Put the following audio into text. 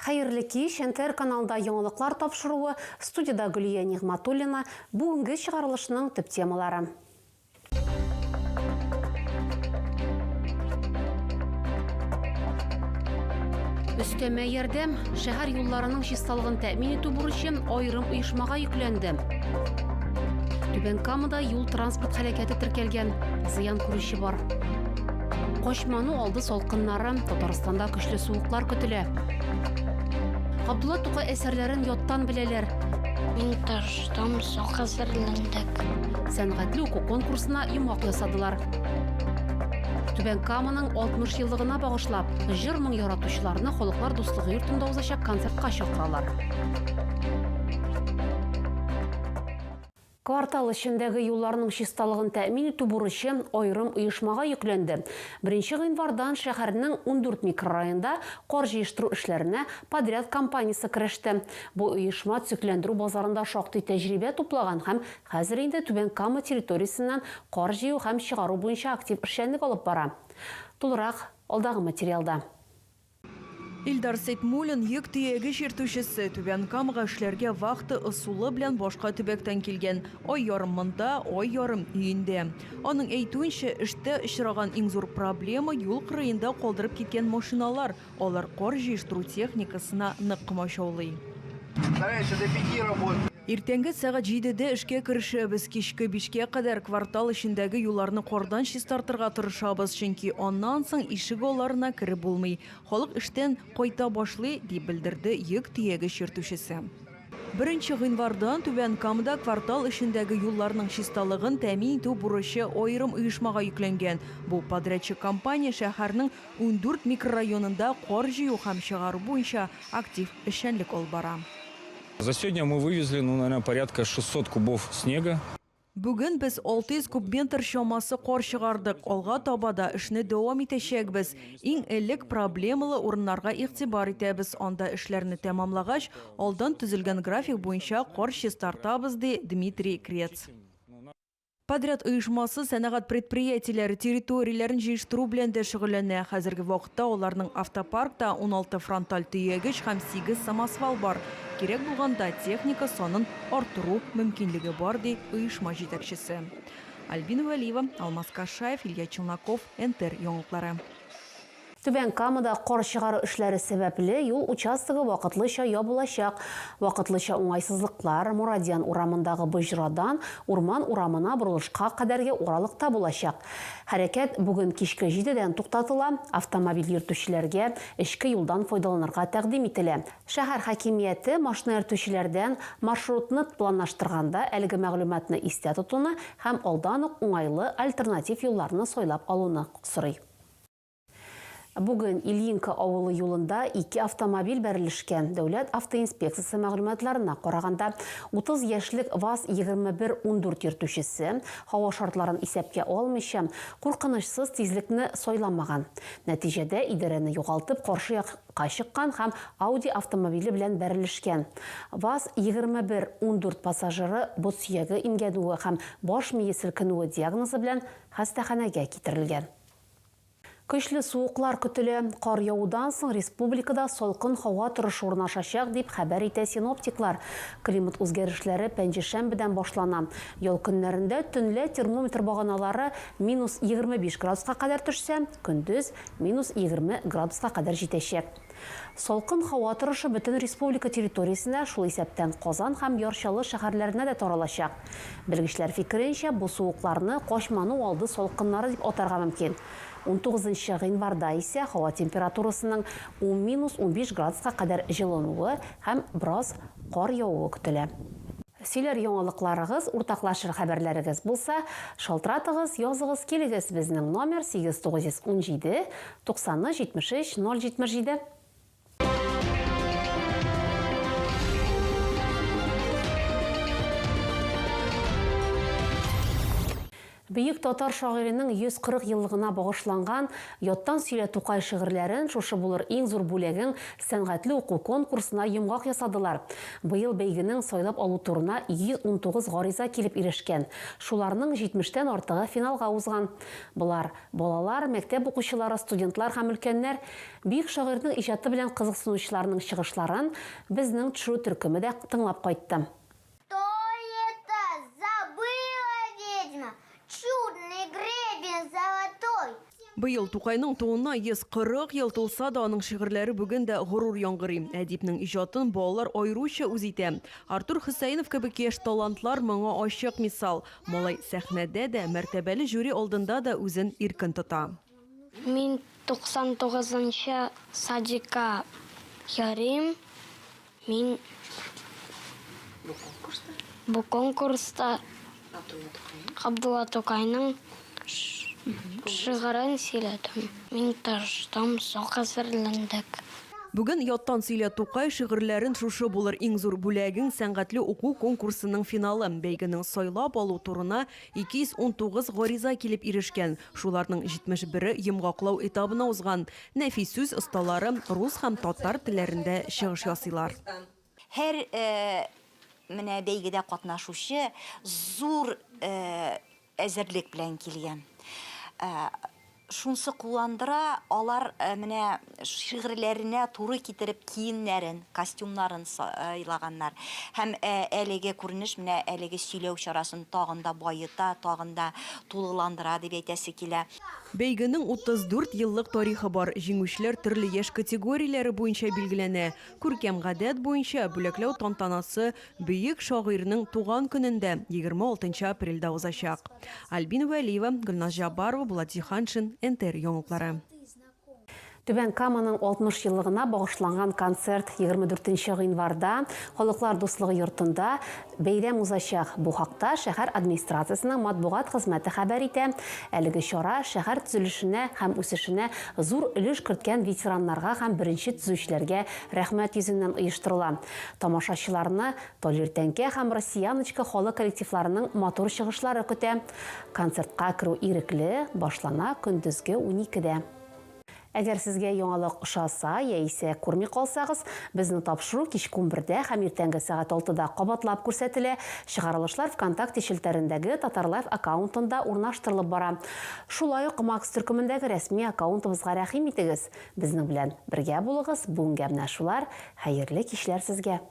Хәйрле кич, НТР каналда яңалыклар тапшыруы, студияда Гүлия Нигъматуллина, бүгенге чыгарылышның төп темалары. Өстәмә ярдәм, шәһәр юлларының чисталыгын тәэмин итү бурычы айрым оешмага йөкләнде. Түбән Камада юл транспорт хәрәкәте теркәлгән, зыян күрүче бар. Кошману алды салкыннары, Татарстанда көчле суыклар көтелә. Габдулла Тукай әсәрләрен яттан беләләр. Мин таштан хәзерләндек. Сәнгатьле уку конкурсына йомак ясадылар. Түбән Каманың 60 еллыгына багышлап, җырның яратучыларны халыклар дуслыгы йортында узачак концертка чакыралар. Квартал эчендәге юлларның чисталыгын тәэмин итү бурычы айрым оешмага йөкләнде. 1 гыйнвардан шәһәрнең 14 микрорайонында кар җыештыру эшләренә подряд компаниясе кереште. Бу оешма төзекләндерү базарында шактый тәҗрибә туплаган һәм хәзер инде Түбән Кама территориясеннән кар җыю һәм чыгару буенча актив эшчәнлек алып бара. Тулырак алдагы материалда. Илдар Сейтмулин йөк төяге чиртүчесе Түбән Камага эшләргә вакыты ысулы белән башка төбәктән килгән. Ай ярымында, ай ярым өендә. Аның әйтүенчә, эштә очраган иң зур проблема юл кырыенда калдырып киткән машиналар. Алар кар җыештыру техникасына нык комачаулый. Иртәнге сәгать 7-дә эшкә керешәбез, кичке 5-кә кадәр квартал эчендәге юлларны кардан чистартырга тырышабыз, чөнки аннан соң ишек алларына кире булмый. Халык эштән кайта башлый, дип белдерде йөк төяге чиртүчесе. 1 гыйнвардан Түбән Камада квартал эчендәге юлларның чисталыгын тәэмин итү бурычы айрым оешмага йөкләнгән. Бу подрядчик компания шәһәрнең 14 микрорайонында кар җыю һәм чыгару буенча актив эшчәнлек алып бара. За сегодня мы вывезли, наверное, порядка 600 кубов снега. Бүген без 600 кубметр чамасы кар чыгардык. Алга таба да эшне дәвам итәчәкбез. Иң элек проблемалы урыннарга игътибар итәбез. Анда эшләрне тәмамлагач, алдан төзелгән график буенча кар чистартабыз, ди Дмитрий Крец. Подряд оешмасы сәнәгать предприятиеләре территорияләрен җыештыру белән дә шөгыльләнә. Хәзерге вакытта аларның автопаркта 16 фронталь төягеч һәм 8 самосвал бар. Кирәк булганда техника санын артыру мөмкинлеге бар, ди оешма җитәкчесе. Альбина Валиева, Алмаз Кашаев, Илья Челноков, НТР яңалыклары. Түбән Камада кар чыгару эшләре сәбәпле юл участогы вакытлыча ябылачак. Вакытлыча уңайсызлыклар Мурадиан урамындагы Быжрадан Урман урамына бурылышка кадәрге уралыкта булачак. Хәрәкәт бүген кичке 7-дән туктатыла, автомобиль йөртүчеләргә эчке юлдан файдаланырга тәкъдим ителә. Шәһәр хакимияте машина йөртүчеләрдән маршрутны планлаштырганда әлеге мәгълүматны истә тотуны һәм алдан ук уңайлы альтернатив юлларны сайлап алуны сорый. Бүген Ильинка авылы юлында 2 автомобиль бәрелешкән. Дәүләт автоинспекциясе мәгълүматларына караганда 30 яшьлек ВАЗ-2114 йөртүчесе һава шартларын исәпкә алмыйча куркынычсыз тизлекне сайламаган. Нәтиҗәдә идарәне югалтып каршы якка чыккан һәм Audi автомобиле белән бәрелешкән. ВАЗ-2114 пассажиры бот сөяге имгәнүе һәм баш мие селкенүе диагнозы белән хастаханәгә китерелгән. Көчле суыклар көтелә. Кар яудан соң республикада салкын һава торышы урнашачак дип хәбәр итә синоптиклар. Климат үзгәрешләре пәнҗешәмбедән башлана. Ял көннәрендә төнлә термометр баганалары -25 градуска кадәр төшсә, көндез -20 градуска кадәр җитәчәк. Салкын һава торышы бөтен республика территориясенә, шул исәптән Казан һәм Ярчалы шәһәрләренә дә таралачак. Белгечләр фикеренчә, бу суыкларны кошману алды салкыннары дип атарга мөмкин. 19 гыйнварда исә һава температурасының -15 градуска кадәр җылынуы һәм бераз кар явуы көтелә. Сөйләр яңалыкларыгыз, уртаклашыр хәбәрләрегез булса, шалтыратыгыз, языгыз, килегез безнең номер 8917 90 73 077. Бөек татар шагыйренең 140 еллыгына багышланган Яттан сөйлә Тукай шигырьләрен шушы булыр иң зур бүләгең сәнгатьле уку конкурсына йомгак ясадылар. Быел бәйгенең сайлап алу турына 119 гариза килеп ирешкән. Шуларның 70тән артыгы финалга узган. Булар балалар, мәктәп укучылары, студентлар һәм өлкәннәр. Бөек шагыйрьнең иҗаты белән кызыксынучыларның чыгышларын безнең төшерү төркеме дә тыңлап кайтты. Чудный гребень золотой. Быел Тукайның туына 140 ел тулса да, аның шигырьләре бүген дә горур яңгырый. Әдипнең иҗатын балалар айруча үз итә. Артур Хөсәйнов кебек яшь талантлар моңа ачык мисал. Малай сәхнәдә дә, мәртәбәле жюри алдында да үзен иркен тота. Мин 99-нчы садика ярым. Мин бу конкурста Абдулла Тукайның шигырен сөйләдем. Мин тырыштым, сак әзерләндек. Бүген Яттан сөйлә Тукай шигырьләрен шушы булыр иң зур бүләгең сәнгатьле уку конкурсының финалы. Бәйгенең сайлап алу турына 219 гариза килеп ирешкән. Шуларның 71-е йомгаклау этабына узган. Нәфис сүз осталары рус һәм татар телләрендә чыгыш ясыйлар. Һәр менә бәйгедә катнашучы зур әзерлек белән килгән. Шунсы кулландыра, алар менә шигырьләренә туры китереп киемнәрен, костюмнарын сайлаганнар. Һәм әлеге күренеш менә әлеге сөйләү чарасын тагында байыта, тагында тулыландыра дип әйтәсе килә. Бәйгенең 34 еллык тарихы бар. Җиңүчеләр төрле яшь категорияләре буенча билгеләнә. Күркәм гадәт буенча бүләкләү тантанасы бөек шагыйрьнең туган көнендә 26 апрельдә узачак. Альбина Вәлиева, Гөлназ Жабарова, Булат Зиханшин, НТР яңгыраклары. Түбән Каманың 60 еллыгына багышланган концерт 24 гыйнварда Халыклар дуслыгы йортында бәйрәм узачак. Бу хакта шәһәр администрациясенең матбугат хезмәте хәбәр итә. Әлеге чара шәһәр төзелешенә һәм үсешенә зур өлеш керткән ветераннарга һәм беренче төзүчеләргә рәхмәт йөзеннән оештырыла. Тамашачыларны Толер Тәнкә һәм Россияночка халык коллективларының матур чыгышлары көтә. Концертка керү ирекле, башлана көндезге 12-дә. Әгәр сезгә яңалык ошаса, яисә күрми калсагыз, безнең тапшыру кичке 11-дә һәм иртәнге сәгать 6-да кабатлап күрсәтелә. Чыгарылышлар ВКонтакте челтәрендәге Татарлайф аккаунтында урнаштырылып бара. Шулай ук Макс төркемендәге рәсми аккаунтыбызга рәхим итегез. Безнең белән бергә булыгыз. Бүгенгә менә шулар. Хәерле кичләр сезгә.